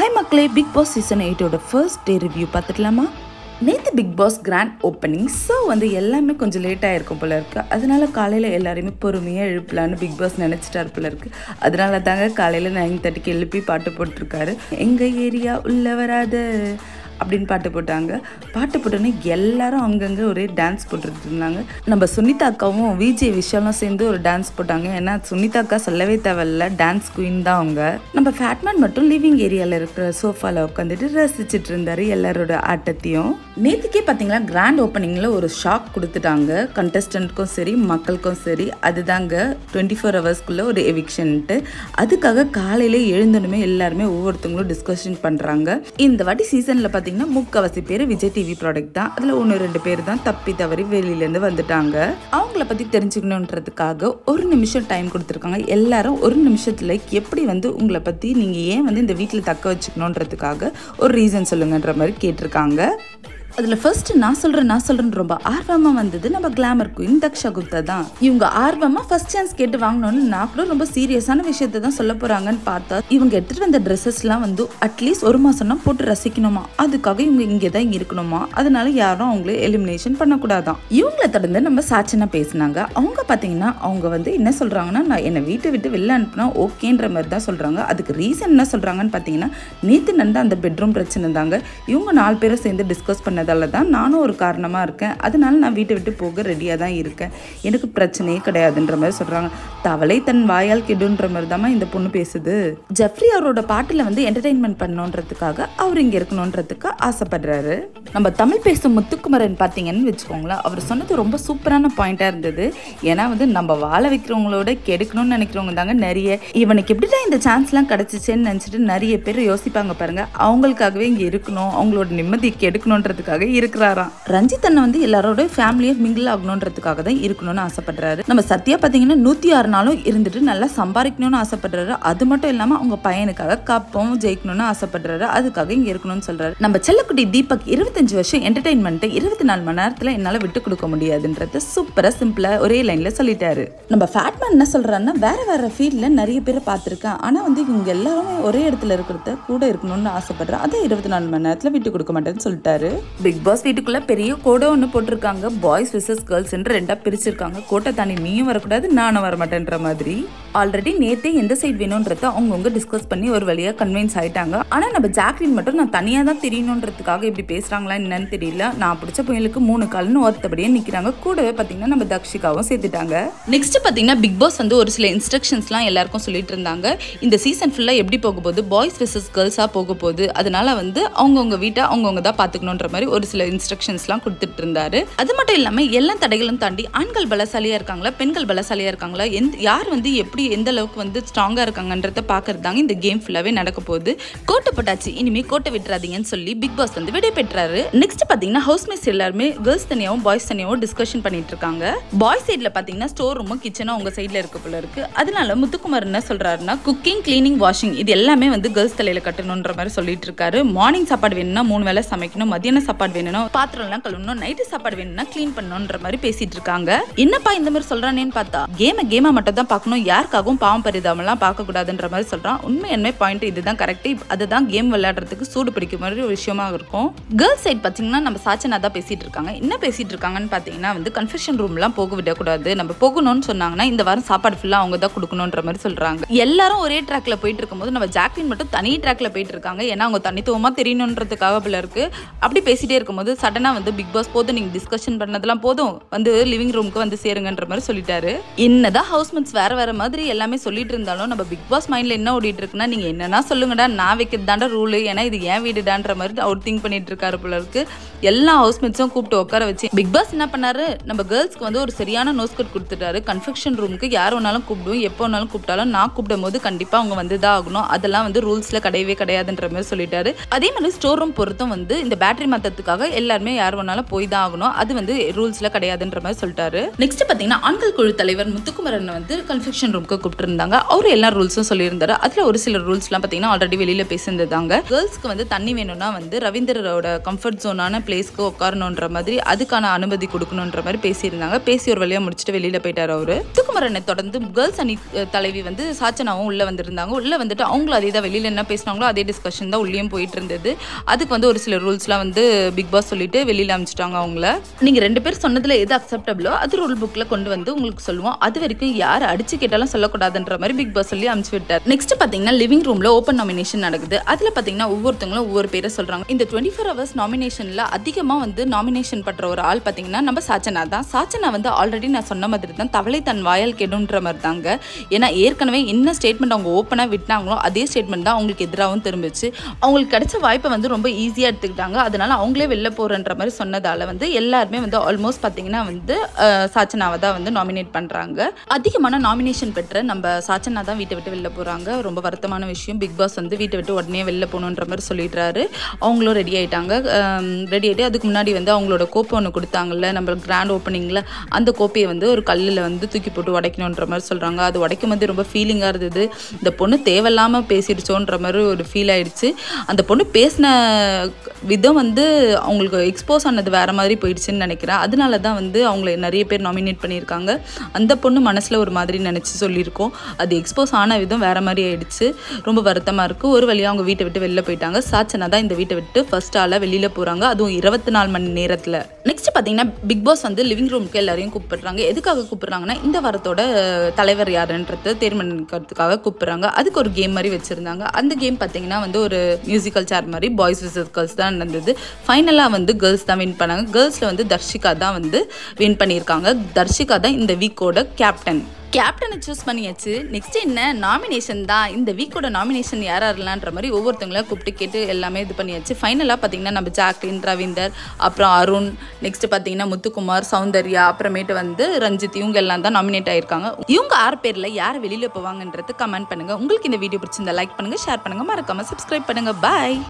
Hi மக்களே, Bigg Boss season 8ஓட first day review பார்த்துக்கலாமா? நேற்று Bigg Boss grand opening. So எல்லாமே கொஞ்சம் லேட்டாக இருக்கும் போல இருக்குது. அதனால காலையில் எல்லாருமே பொறுமையாக எழுப்பலான்னு பிக் பாஸ் நினச்சிட்டார் போல இருக்குது. அதனால தாங்க காலையில் 9:30க்கு எழுப்பி பாட்டு போட்டிருக்காரு. எங்கள் ஏரியா உள்ள வராத அப்படின்னு பாட்டு போட்டாங்க. பாட்டு போட்டோன்னே எல்லாரும் அங்கங்கே ஒரே டான்ஸ் போட்டுட்டு இருந்தாங்க. நம்ம சுனிதா அக்காவும் விஜய் விஷாலும் சேர்ந்து ஒரு டான்ஸ் போட்டாங்க. ஏன்னா சுனிதா அக்கா சொல்லவே தேவையில்ல, டான்ஸ் குயின் தான் அவங்க. நம்ம ஃபேட்மேன் மட்டும் லிவிங் ஏரியாவில் இருக்கிற சோஃபாவில் உட்காந்துட்டு ரசிச்சுட்டு இருந்தாரு எல்லாரோட ஆட்டத்தையும். நேற்றுக்கே பார்த்தீங்களா, கிராண்ட் ஓப்பனிங்கில் ஒரு ஷாக் கொடுத்துட்டாங்க கண்டஸ்டன்ட்க்கும் சரி மக்களுக்கும் சரி. அதுதாங்க 24 ஹவர்ஸ்க்குள்ளே ஒரு எவிக்ஷன்ட்டு. அதுக்காக காலையில் எழுந்தனுமே எல்லாருமே ஒவ்வொருத்தவங்களும் டிஸ்கஷன் பண்ணுறாங்க. இந்த வாட்டி சீசனில் பார்த்தீங்கன்னா முக்கால்வாசி பேர் விஜய் டிவி ப்ராடக்ட் தான். அதில் 1-2 பேர் தான் தப்பி தவறி வெளியிலேருந்து வந்துட்டாங்க. அவங்கள பற்றி தெரிஞ்சுக்கணுன்றதுக்காக ஒரு நிமிஷம் டைம் கொடுத்துருக்காங்க. எல்லாரும் ஒரு நிமிஷத்தில் எப்படி உங்களை பற்றி நீங்கள் ஏன் இந்த வீட்டில் தக்க வச்சுக்கணுன்றதுக்காக ஒரு ரீசன் சொல்லுங்கன்ற மாதிரி கேட்டிருக்காங்க. அதில் ஃபர்ஸ்ட் நான் சொல்கிறேன்னு ரொம்ப ஆர்வமாக வந்தது நம்ம கிளாமர் குயின் தக்ஷா குப்தா தான். இவங்க ஆர்வமாக ஃபர்ஸ்ட் சான்ஸ் கேட்டு வாங்கணும்னு நான் கூட ரொம்ப சீரியஸான விஷயத்தை தான் சொல்ல போகிறாங்கன்னு பார்த்தா, இவங்க எடுத்துகிட்டு வந்த ட்ரெஸ்ஸஸ்லாம் அட்லீஸ்ட் 1 மாதம்னா போட்டு ரசிக்கணுமா, அதுக்காக இவங்க இங்கே தான் இருக்கணுமா, அதனால யாரும் அவங்கள எலிமினேஷன் பண்ணக்கூடாதான். இவங்கள தொடர்ந்து நம்ம சாட்சினா பேசினாங்க. அவங்க பார்த்தீங்கன்னா அவங்க என்ன சொல்கிறாங்கன்னா, நான் என்னை வீட்டை விட்டு வெளில அனுப்புனா ஓகேன்ற மாதிரி தான் சொல்கிறாங்க. அதுக்கு ரீசன் என்ன சொல்கிறாங்கன்னு பார்த்தீங்கன்னா, நேற்று நடந்த அந்த பெட்ரூம் பிரச்சனை தாங்க. இவங்க 4 பேரும் சேர்ந்து டிஸ்கஸ் பண்ணதால தான் நானும் ஒரு காரணமாக இருக்கேன். அதனால நான் வீட்டை விட்டு போக ரெடியாக தான் இருக்கேன். எனக்கு பிரச்சனையே கிடையாதுன்ற மாதிரி சொல்கிறாங்க. தவளை தன் வாயால் கெடுன்ற மாதிரி தான் இந்த பொண்ணு பேசுது. ஜெஃப்ரி அவரோட பாட்டில் என்டர்டெயின்மெண்ட் பண்ணணுன்றதுக்காக அவர் இங்கே இருக்கணுன்றதுக்கு ஆசைப்படுறாரு. நம்ம தமிழ் பேசும் முத்துக்குமரன் பார்த்தீங்கன்னு வச்சுக்கோங்களேன், அவர் சொன்னது ரொம்ப சூப்பரான பாயிண்டாக இருந்தது. ஏன்னா நம்ம வாழ வைக்கிறவங்களோட கெடுக்கணும்னு நினைக்கிறவங்க தாங்க நிறைய. இவனுக்கு எப்படி தான் இந்த சான்ஸ்லாம் கிடச்சிச்சேன்னு நினச்சிட்டு நிறைய பேர் யோசிப்பாங்க பாருங்க. அவங்களுக்காகவே இங்கே இருக்கணும், அவங்களோட நிம்மதி கெடுக்கணுன்றதுக்காக இருக்கிறாராம். ரஞ்சித் அண்ணன் எல்லாரோட ஃபேமிலியை மிங்கிள் ஆகணுன்றதுக்காக தான் இருக்கணும்னு ஆசைப்படுறாரு. நம்ம சத்யா பார்த்தீங்கன்னா 106 நாளும் இருந்துட்டு நல்லா சம்பாதிக்கணும்னு ஆசைப்படுறாரு. அது மட்டும் இல்லாமல் அவங்க பையனுக்காக கப்பவும் ஜெயிக்கணும்னு ஆசைப்படுறாரு. அதுக்காக இங்கே இருக்கணும்னு சொல்றாரு. நம்ம செல்லக்குட்டி தீபக் 25 வருஷம் என்டர்டைன்மெண்ட் 24 மணி நேரத்தில் என்னால் விட்டு கொடுக்க முடியாதுன்றது சூப்பரா சிம்பிளா ஒரே லைன்ல சொல்லிட்டாரு. நம்ம ஃபேட்மேன் என்ன சொல்றாருன்னா, வேற ஃபீல்ட்ல நிறைய பேரை பார்த்துருக்கேன். ஆனா இவங்க எல்லாருமே ஒரே இடத்துல இருக்கிறத கூட இருக்கணும்னு ஆசைப்படுறேன். அதை 24 மணி நேரத்தில் விட்டு கொடுக்க மாட்டேன்னு சொல்லிட்டாரு. பிக் பாஸ் வீட்டுக்குள்ள பெரிய கோடை ஒன்று போட்டிருக்காங்க. பாய்ஸ் விசஸ் கேர்ள்ஸ் என்று 2ஆ பிரிச்சிருக்காங்க. கோட்டை தாண்டி நீயும் வரக்கூடாது நானும் வரமாட்டேன்ற மாதிரி. ஆல்ரெடி நேத்தே எந்த சைட் வேணும்ன்றத அவங்கவுங்க டிஸ்கஸ் பண்ணி ஒரு வழியா கன்வின்ஸ் ஆயிட்டாங்க. ஆனா நம்ம ஜாக்லின் மட்டும் நான் தனியா தான் தெரியணுன்றதுக்காக இப்படி பேசுறாங்களா என்னன்னு தெரியல. நான் பிடிச்ச புயலுக்கு 3 கால்னு ஒருத்தபடியே நிக்கிறாங்க. கூடவே பாத்தீங்கன்னா நம்ம தக்ஷிகாவும் சேர்த்துட்டாங்க. நெக்ஸ்ட் பாத்தீங்கன்னா பிக் பாஸ் ஒரு சில இன்ஸ்ட்ரக்ஷன்ஸ்லாம் எல்லாருக்கும் சொல்லிட்டு இருந்தாங்க. இந்த சீசன் ஃபுல்லா எப்படி போக போகுது, பாய்ஸ் விசஸ் கேர்ள்ஸா போக போகுது. அதனால அவங்கவுங்க வீட்டை அவங்கவுங்க தான் பாத்துக்கணுன்ற மாதிரி ஒரு சில இன்ஸ்ட்ரக்ஷன்ஸ்லாம் கொடுத்துட்டு இருந்தாரு. அது மட்டும் இல்லாம எல்லா தடைகளும் தாண்டி ஆண்கள் பலசாலியா இருக்காங்களா பெண்கள் பலசாலியா இருக்காங்களா, யார் எப்படி எந்த அளவுக்கு ஸ்ட்ராங்கா இருக்காங்கன்றத பாக்குறது தாங்க இந்த கேம் ஃபுல்லாவே நடக்க போகுது. கோட்டை போட்டாச்சு, இனிமே கோட்டை விட்டுறாதீங்கன்னு சொல்லி பிக் பாஸ் விடை பெற்றாரு. நெக்ஸ்ட் பாத்தீங்கன்னா ஹவுஸ்மேட்ஸ் எல்லாருமே கேர்ள்ஸ் தனியாவும் பாய்ஸ் தனியாவும் டிஸ்கஷன் பண்ணிட்டு இருக்காங்க. பாய்ஸ் சைட்ல பாத்தீங்கன்னா ஸ்டோர் ரூமும் கிச்சனும் அவங்க சைட்ல இருக்க போல இருக்கு. அதனால முத்துக்குமார் என்ன சொல்றாருன்னா, குக்கிங் கிளீனிங் வாஷிங் இது எல்லாமே கேர்ள்ஸ் தலையில கட்டணும்ன்ற மாதிரி சொல்லிட்டு இருக்காரு. மார்னிங் சாப்பாடு வேணும்னா 3 வேளை சமைக்கணும், மதியான சாப்பாடு வேணும்னா பாத்திரம் எல்லாம் கழுவணும், நைட்டு சாப்பாடு வேணும்னா கிளீன் பண்ணணும்ன்ற மாதிரி பேசிட்டு இருக்காங்க. என்னப்பா இந்த மாதிரி சொல்றானேன்னு பார்த்தா, கேமா மட்டும் தான் பார்க்கணும், யாருக்காகவும் பாவம் பரிதாபம்லாம் பார்க்க கூடாதுன்ற மாதிரி சொல்றான். உண்மை பாயிண்ட் இதுதான் கரெக்ட். அதுதான் கேம் விளையாடுறதுக்கு சூடு பிடிக்க மாதிரி ஒரு விஷயமா இருக்கும். கேர்ள்ஸ் சைட் பாத்தீங்கன்னா நம்ம சாச்சனா தான் பேசிட்டு இருக்காங்க. என்ன பேசிட்டு இருக்காங்கன்னு பாத்தீங்கன்னா கன்ஃபெஷன் ரூம்லாம் போக விடக்கூடாது, நம்ம போகணும்னு சொன்னாங்கன்னா இந்த வாரம் சாப்பாடு ஃபுல்லா அவங்க தான் கொடுக்கணும்ன்ற மாதிரி சொல்றாங்க. எல்லாரும் ஒரே ட்ராக்ல போயிட்டு இருக்கும்போது நம்ம ஜாக்லின் மட்டும் தனி ட்ராக்ல போயிட்டு இருக்காங்க. ஏன்னா அவங்க தனித்துவமா தெரியணுன்றதுக்காக போல இருக்கு. அப்படி பேசிட்டே இருக்கும்போது சடனா பிக் பாஸ் போதும், நீங்க டிஸ்கஷன் பண்ணதெல்லாம் போதும், லிவிங் ரூமுக்கு சேருங்கன்ற மாதிரி சொல்லிட்டாரு. என்னதான் ஹவுஸ்மேட்ஸ் வேற மாதிரி எல்லாமே சொல்லிட்டு இருந்தாலும் நம்ம பிக் பாஸ் மைண்ட்ல என்ன ஓடிட்டு இருக்குன்னா, நீங்க என்னன்னா சொல்லுங்கடா, நான் வைக்கிறதாண்டா ரூல், ஏன்னா இது ஏன் வீடுடான்ற மாதிரி அவர் திங்க் பண்ணிட்டு இருக்காரு போல இருக்கு. எல்லா ஹவுஸ்மேட்ஸும் கூப்பிட்டு உட்கார வச்சு பிக் பாஸ் என்ன பண்ணாரு, நம்ம கேர்ள்ஸ்க்கு ஒரு சரியான நோஸ்கட் கொடுத்துட்டாரு. கன்ஃபெக்ஷன் ரூமுக்கு யார் வேணாலும் கூப்பிடுவோம், எப்போ வேணாலும் கூப்பிட்டாலும் நான் கூப்பிடும் போது கண்டிப்பா அவங்க வந்துதான் ஆகணும், அதெல்லாம் ரூல்ஸ்ல கிடையவே கிடையாதுன்ற மாதிரி சொல்லிட்டாரு. அதே மாதிரி ஸ்டோர் ரூம் பொறுத்தும் இந்த பேட்டரி மாத்த அப்படின்றதுக்காக எல்லாருமே யார் வேணாலும் போய் தான் ஆகணும், அது வந்து ரூல்ஸ்ல கிடையாதுன்ற மாதிரி சொல்லிட்டாரு. நெக்ஸ்ட் பாத்தீங்கன்னா ஆண்கள் குழு தலைவர் முத்துக்குமரன் வந்து கன்ஃபெக்ஷன் ரூமுக்கு கூப்பிட்டு இருந்தாங்க. அவரு எல்லா ரூல்ஸும் சொல்லியிருந்தாரு. அதுல ஒரு சில ரூல்ஸ் எல்லாம் பாத்தீங்கன்னா ஆல்ரெடி வெளியில பேசியிருந்தாங்க. கேர்ள்ஸ்க்கு வந்து தண்ணி வேணும்னா வந்து ரவீந்தரோட கம்ஃபர்ட் ஜோனான பிளேஸ்க்கு உட்காரணுன்ற மாதிரி அதுக்கான அனுமதி கொடுக்கணுன்ற மாதிரி பேசியிருந்தாங்க. பேசி ஒரு வழியா முடிச்சுட்டு வெளியில போயிட்டாரு அவரு. முத்துக்குமரனை தொடர்ந்து கேர்ள்ஸ் அணி தலைவி வந்து சாச்சனாவும் உள்ள வந்திருந்தாங்க. உள்ள வந்துட்டு அவங்களும் அதே தான் வெளியில என்ன பேசினாங்களோ அதே டிஸ்கஷன் தான் உள்ளேயும் போயிட்டு இருந்தது. அதுக்கு வந்து ஒரு சில ரூல்ஸ்லாம் வந்து பிக் பாஸ் சொல்லிட்டு வெளியில அனுப்பிச்சிட்டாங்க அவங்கள. நீங்க 2 பேர் சொன்னதுல எது அக்செப்டபிளோ அது ரூல் புக்ல கொண்டு வந்து உங்களுக்கு சொல்லுவோம், அது வரைக்கும் யார் அடிச்சு கேட்டாலும் சொல்லக்கூடாதுன்ற மாதிரி பிக் பாஸ் சொல்லி அனுப்பிச்சு விட்டார். நெக்ஸ்ட் பாத்தீங்கன்னா லிவிங் ரூம்ல ஓப்பன் நாமினேஷன் நடக்குது. அதுல பாத்தீங்கன்னா ஒவ்வொருத்தவங்களும் ஒவ்வொரு பேரை சொல்றாங்க. இந்த 24 hours நாமினேஷன்ல அதிகமா வந்து நாமினேஷன் பண்ற ஒரு ஆள் பாத்தீங்கன்னா நம்ம சாச்சனா தான். சாச்சனா வந்து ஆல்ரெடி நான் சொன்ன மாதிரி தான் தவளை தன் வாயால் கெடுன்ற மாதிரி தாங்க. ஏன்னா ஏற்கனவே என்ன ஸ்டேட்மெண்ட் அவங்க ஓப்பனா விட்டாங்களோ அதே ஸ்டேட்மெண்ட் தான் அவங்களுக்கு எதிராகவும் திரும்பிச்சு. அவங்களுக்கு கிடைச்ச வாய்ப்பை வந்து ரொம்ப ஈஸியா எடுத்துக்கிட்டாங்க. அதனால அவங்களே வெளில போறன்ற மாதிரி சொன்னதால வந்து எல்லாருமே வந்து ஆல்மோஸ்ட் பாத்தீங்கன்னா வந்து சாச்சனாவை தான் வந்து நாமினேட் பண்றாங்க. அதிகமான நாமினேஷன் பெற்ற நம்ம சாச்சனா தான் வீட்டை விட்டு வெளில போறாங்க. ரொம்ப வருத்தமான விஷயம். பிக் பாஸ் வந்து வீட்டை விட்டு உடனே வெளில போகணுன்ற மாதிரி சொல்லிடுறாரு. அவங்களும் ரெடி ஆயிட்டாங்க. ரெடி ஆகிட்டு அதுக்கு முன்னாடி வந்து அவங்களோட கோப்பை ஒன்று கொடுத்தாங்கல்ல நம்ம கிராண்ட் ஓப்பனிங்ல, அந்த கோப்பையை வந்து ஒரு கல்லில் வந்து தூக்கி போட்டு உடைக்கணுன்ற மாதிரி சொல்றாங்க. அது உடைக்கும் போது ரொம்ப ஃபீலிங்காக இருந்தது. இந்த பொண்ணு தேவையில்லாமல் பேசிடுச்சோன்ற மாதிரி ஒரு ஃபீல் ஆயிடுச்சு. அந்த பொண்ணு பேசின விதம் வந்து அவங்களுக்கு எக்ஸ்போஸ் ஆனது வேற மாதிரி போயிடுச்சுன்னு நினைக்கிறேன். அதனால தான் வந்து அவங்களை நிறைய பேர் நாமினேட் பண்ணியிருக்காங்க. அந்த பொண்ணு மனசில் ஒரு மாதிரி நினச்சி சொல்லியிருக்கோம். அது எக்ஸ்போஸ் ஆன விதம் வேற மாதிரி ஆயிடுச்சு. ரொம்ப வருத்தமாக இருக்குது. ஒரு வழியாக அவங்க வீட்டை விட்டு வெளில போயிட்டாங்க. சாச்சனா தான் இந்த வீட்டை விட்டு ஃபர்ஸ்ட் ஆளாக வெளியில் போகிறாங்க, அதுவும் 24 மணி நேரத்தில். நெக்ஸ்ட் பார்த்தீங்கன்னா பிக் பாஸ் வந்து லிவிங் ரூமுக்கு எல்லாரையும் கூப்பிடுறாங்க. எதுக்காக கூப்பிடுறாங்கன்னா இந்த வாரத்தோட தலைவர் யாருன்றதை தீர்மானிக்கிறதுக்காக கூப்பிடுறாங்க. அதுக்கு ஒரு கேம் மாதிரி வச்சுருந்தாங்க. அந்த கேம் பார்த்தீங்கன்னா வந்து ஒரு மியூசிக்கல் சேர் மாதிரி பாய்ஸ் விசஸ் கேர்ள்ஸ் தான் நடந்தது. ஃபைனலாக வந்து கேர்ள்ஸ் தான் வின் பண்ணாங்க. கேர்ள்ஸில் வந்து தர்ஷிகா தான் வந்து வின் பண்ணியிருக்காங்க. தர்ஷிகா தான் இந்த வீக்கோட கேப்டனை சூஸ் பண்ணியாச்சு. நெக்ஸ்ட் என்ன நாமினேஷன் தான். இந்த வீக்கோட நாமினேஷன் யாரெல்லாம்ன்ற மாதிரி ஒவ்வொருத்தவங்களா கூப்பிட்டு கேட்டு எல்லாமே இது பண்ணியாச்சு. ஃபைனலாக பார்த்தீங்கன்னா நம்ம ஜாக்லின், ரவீந்தர், அப்புறம் அருண், நெக்ஸ்ட் பார்த்தீங்கன்னா முத்துக்குமார், சௌந்தர்யா, அப்புறமேட்டு வந்து ரஞ்சித், இவங்க எல்லாம் தான் நாமினேட் ஆயிருக்காங்க. இவங்க 6 பேரில் யார் வெளியில் போவாங்கன்றது கமெண்ட் பண்ணுங்க. உங்களுக்கு இந்த வீடியோ பிடிச்சிருந்தா லைக் பண்ணுங்க, ஷேர் பண்ணுங்க, மறக்காம சப்ஸ்கிரைப் பண்ணுங்க. பாய்.